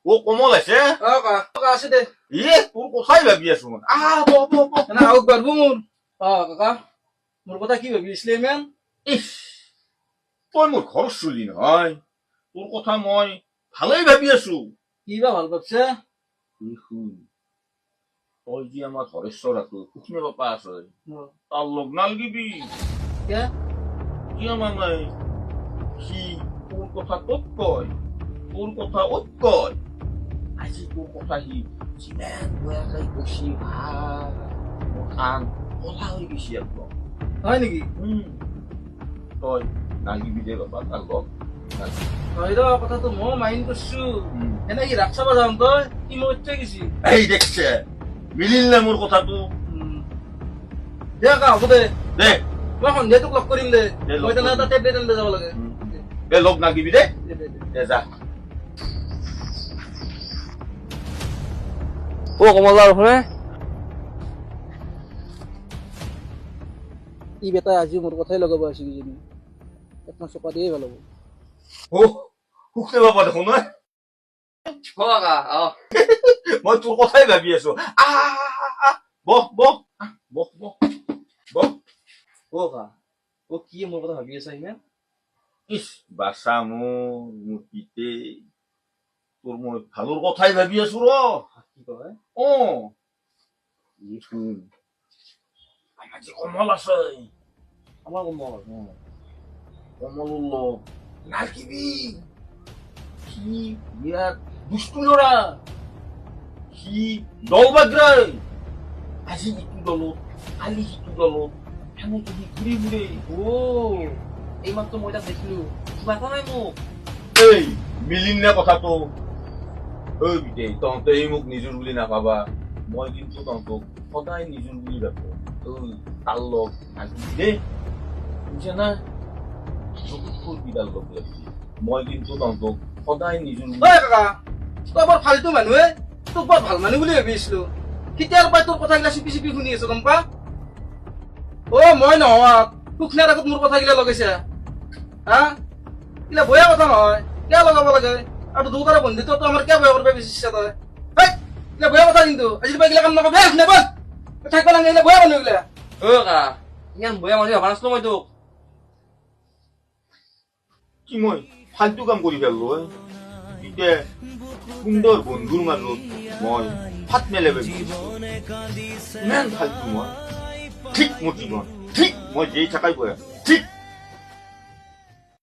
ও কমল আছে কাকা আছে দে তোর কোথায় ভাবি আছো না আউট পারবো মোর কাকা মোর কথা কি ভাবিছিলে ইমান ইস তই মোৰ ঘৰ চলি নহয় তোৰ কথা মই ভালেই ভাবি আছো কি বা ভাল ভাবছে তই যি আমাৰ ধৰেশ্বৰ আছো কুখনে বাপা আছে তাৰ লগ নালগিবি কে কিয় মানে সি তোৰ কথা তত কয় তোৰ কথা অত কয় আজি তোৰ কথা সি যিমান বয়াকৈ কৈছি ভাল মোৰ কাণ কলা হৈ গৈছে একদম হয় নেকি তই নালগিবি দে বাবা তাৰ লগ হয় ৰ কথাটো মই মাইণ্ড কৰিছো এনে কি ৰাস চাব যাম তই কি মই উঠে গেছি এই দেখছে মিলিল নে মোৰ কথাটো দে কাকা হ'ব দে দে মই সন্ধিয়া তোক লগ কৰিম দে দে, লগ মই তেনে এটা কৰিম। টেবলেট আনিব যাব লাগে দে লগ নাগিবি দে দে, দে, দে। দে যা ও কমলদার ওখানে ই বেটাই আজি মোর কথাই লগাব আছে কি জানি একটা চপা দিয়ে ভালো সুখে বাবা দেখোন নহয় কাকা মই তোৰ কথাই ভাবি আছো বহ বহ বহ বহ বহ ও কাকা ও কি মোর কথা ভাবি আছে ইমান ইস বাছা মোৰ পিতে তোৰ মই ভালৰ কথাই ভাবি আছো ৰ কি কয় শুন আমাৰ যে কমল আছে আমাৰ কমল কমল নালকিবি সি বিৰাট দুষ্টু ল'ৰা সি দল বাগৰাই আজি ইটো দলত কালি সিটো দলত সেনেকে সি ঘূৰি ঘূৰে এই মাত্র মই তাক দেখিলো কিবা এটা নাই মোক এই মিলিম নে কথাটো ঐ বিদেই তহঁতে মোক নিজৰ বুলি নাভাবা মই কিন্তু তহঁতক সদায় নিজৰ বুলি ভাবো তাৰ লগ নাগিবি দেই বুজিছা না বিদাল লগ লাগিবি মই কিন্তু তহঁতক সদায় নিজৰ বুলি কাকা তই বৰ ফালতু মানুহে তোক বৰ ভাল মানুহ বুলি ভাবিছিলো কেতিয়াৰ পৰা তোৰ কথাগিলা চিপি চিপি শুনি আছো গম পা মই নহয় সুখনাৰ আগত মোৰ কথাগিলা লগাইছে হা কিলা বয়া কথা নহয় কিয় লগাব লাগে আৰু দুটাৰে বন্ধুত্বটো আমাৰ কিয় বয়া কৰিব বিচাৰিছা তই কিলা বয়া কথা কিন্তু আজিৰ পৰা এইগিলা কাম নকবি শুনে বল থাকিব লাগে এইগিলা বয়া মানুহ এইগিলা কাকা ইমান বয়া মানুহ ভাবা নাছিলো মই তোক কি মই ফাল্টু কাম কৰি পেলালো এতিয়া সুন্দৰ বন্ধুৰ মাজত মই ফাট মেলে ইমান ফাল্টু মই ঠিক মোৰ জীৱন ঠিক মই যেই থাকাই বয়া ঠিক